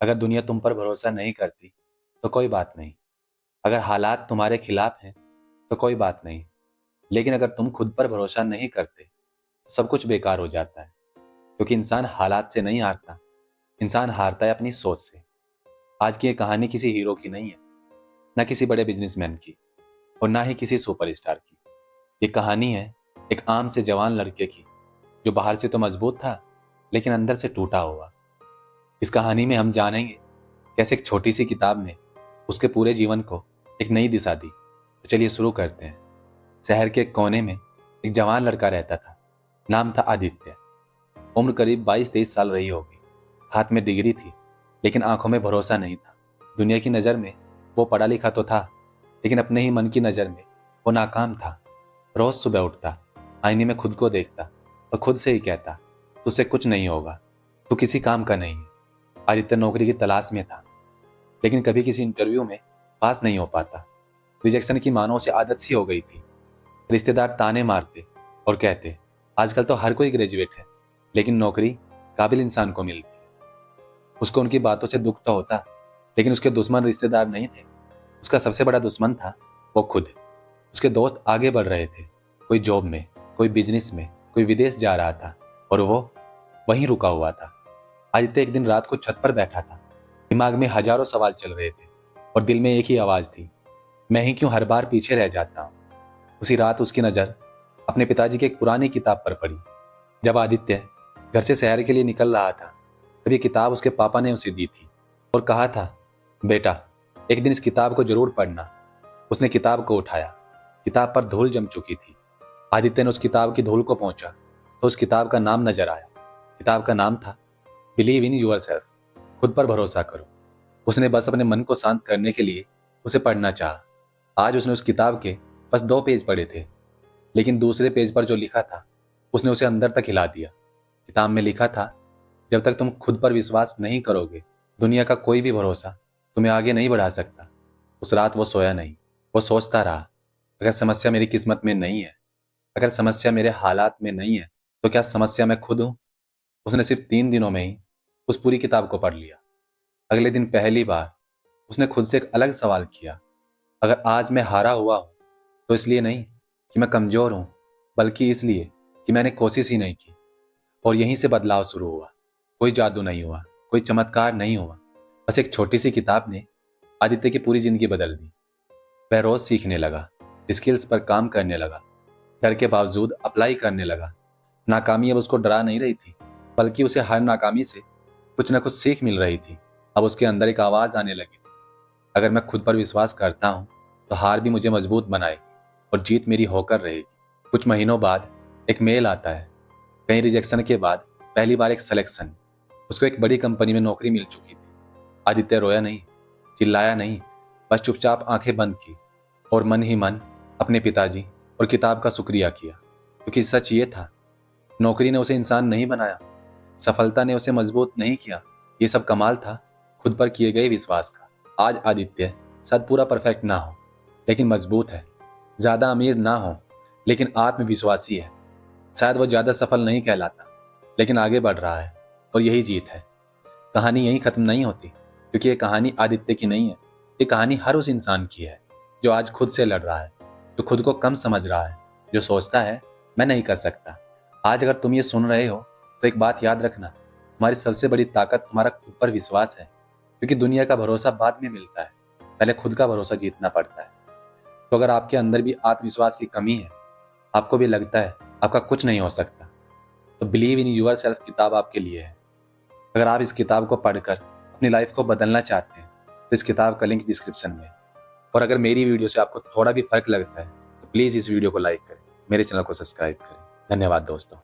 अगर दुनिया तुम पर भरोसा नहीं करती तो कोई बात नहीं। अगर हालात तुम्हारे खिलाफ हैं तो कोई बात नहीं। लेकिन अगर तुम खुद पर भरोसा नहीं करते तो सब कुछ बेकार हो जाता है। क्योंकि इंसान हालात से नहीं हारता, इंसान हारता है अपनी सोच से। आज की ये कहानी किसी हीरो की नहीं है, ना किसी बड़े बिजनेसमैन की और ना ही किसी सुपरस्टार की। ये कहानी है एक आम से जवान लड़के की, जो बाहर से तो मजबूत था लेकिन अंदर से टूटा हुआ। इस कहानी में हम जानेंगे कैसे एक छोटी सी किताब ने उसके पूरे जीवन को एक नई दिशा दी। तो चलिए शुरू करते हैं। शहर के एक कोने में एक जवान लड़का रहता था। नाम था आदित्य। उम्र करीब 22-23 साल रही होगी। हाथ में डिग्री थी लेकिन आंखों में भरोसा नहीं था। दुनिया की नज़र में वो पढ़ा लिखा तो था, लेकिन अपने ही मन की नज़र में वो नाकाम था। रोज सुबह उठता, आईने में खुद को देखता और खुद से ही कहता, तुझसे कुछ नहीं होगा, तू किसी काम का नहीं है। आदित्य नौकरी की तलाश में था, लेकिन कभी किसी इंटरव्यू में पास नहीं हो पाता। रिजेक्शन की मानो उसे आदत सी हो गई थी। रिश्तेदार ताने मारते और कहते, आजकल तो हर कोई ग्रेजुएट है, लेकिन नौकरी काबिल इंसान को मिलती है। उसको उनकी बातों से दुख तो होता, लेकिन उसके दुश्मन रिश्तेदार नहीं थे। उसका सबसे बड़ा दुश्मन था वो खुद। उसके दोस्त आगे बढ़ रहे थे, कोई जॉब में, कोई बिजनेस में, कोई विदेश जा रहा था और वो वहीं रुका हुआ था। आदित्य एक दिन रात को छत पर बैठा था। दिमाग में हजारों सवाल चल रहे थे और दिल में एक ही आवाज थी, मैं ही क्यों हर बार पीछे रह जाता हूँ। उसी रात उसकी नज़र अपने पिताजी की एक पुरानी किताब पर पड़ी। जब आदित्य घर से शहर के लिए निकल रहा था, तब ये किताब उसके पापा ने उसे दी थी और कहा था, बेटा एक दिन इस किताब को जरूर पढ़ना। उसने किताब को उठाया। किताब पर धूल जम चुकी थी। आदित्य ने उस किताब की धूल को पहुंचा तो उस किताब का नाम नजर आया। किताब का नाम था बिलीव इन यूर सेल्फ, खुद पर भरोसा करो। उसने बस अपने मन को शांत करने के लिए उसे पढ़ना चाहा। आज उसने उस किताब के बस 2 पेज पढ़े थे, लेकिन दूसरे पेज पर जो लिखा था उसने उसे अंदर तक हिला दिया। किताब में लिखा था, जब तक तुम खुद पर विश्वास नहीं करोगे, दुनिया का कोई भी भरोसा तुम्हें आगे नहीं बढ़ा सकता। उस रात वो सोया नहीं। वो सोचता रहा, अगर समस्या मेरी किस्मत में नहीं है, अगर समस्या मेरे हालात में नहीं है, तो क्या समस्या मैं खुद हूं। उसने सिर्फ 3 दिनों में ही उस पूरी किताब को पढ़ लिया। अगले दिन पहली बार उसने खुद से एक अलग सवाल किया, अगर आज मैं हारा हुआ हूं तो इसलिए नहीं कि मैं कमजोर हूं, बल्कि इसलिए कि मैंने कोशिश ही नहीं की। और यहीं से बदलाव शुरू हुआ। कोई जादू नहीं हुआ, कोई चमत्कार नहीं हुआ, बस एक छोटी सी किताब ने आदित्य की पूरी जिंदगी बदल दी। वह रोज सीखने लगा, स्किल्स पर काम करने लगा, डर के बावजूद अप्लाई करने लगा। नाकामी अब उसको डरा नहीं रही थी, बल्कि उसे हर नाकामी से कुछ न कुछ सीख मिल रही थी। अब उसके अंदर एक आवाज आने लगी थी, अगर मैं खुद पर विश्वास करता हूँ तो हार भी मुझे मजबूत बनाएगी और जीत मेरी होकर रहेगी। कुछ महीनों बाद एक मेल आता है। कई रिजेक्शन के बाद पहली बार एक सिलेक्शन। उसको एक बड़ी कंपनी में नौकरी मिल चुकी थी। आदित्य रोया नहीं, चिल्लाया नहीं, बस चुपचाप आंखें बंद की और मन ही मन अपने पिताजी और किताब का शुक्रिया किया। क्योंकि सच ये था, नौकरी ने उसे इंसान नहीं बनाया, सफलता ने उसे मजबूत नहीं किया। ये सब कमाल था खुद पर किए गए विश्वास का। आज आदित्य शायद पूरा परफेक्ट ना हो, लेकिन मजबूत है। ज्यादा अमीर ना हो, लेकिन आत्मविश्वासी है। शायद वो ज्यादा सफल नहीं कहलाता, लेकिन आगे बढ़ रहा है। और यही जीत है। कहानी यहीं खत्म नहीं होती, क्योंकि ये कहानी आदित्य की नहीं है। ये कहानी हर उस इंसान की है जो आज खुद से लड़ रहा है, जो खुद को कम समझ रहा है, जो सोचता है मैं नहीं कर सकता। आज अगर तुम ये सुन रहे हो तो एक बात याद रखना, तुम्हारी सबसे बड़ी ताकत तुम्हारा खुद पर विश्वास है। क्योंकि दुनिया का भरोसा बाद में मिलता है, पहले खुद का भरोसा जीतना पड़ता है। तो अगर आपके अंदर भी आत्मविश्वास की कमी है, आपको भी लगता है आपका कुछ नहीं हो सकता, तो बिलीव इन यूर सेल्फ किताब आपके लिए है। अगर आप इस किताब को पढ़कर अपनी लाइफ को बदलना चाहते हैं तो इस किताब का लिंक डिस्क्रिप्शन में है। और अगर मेरी वीडियो से आपको थोड़ा भी फर्क लगता है तो प्लीज़ इस वीडियो को लाइक करें, मेरे चैनल को सब्सक्राइब करें। धन्यवाद दोस्तों।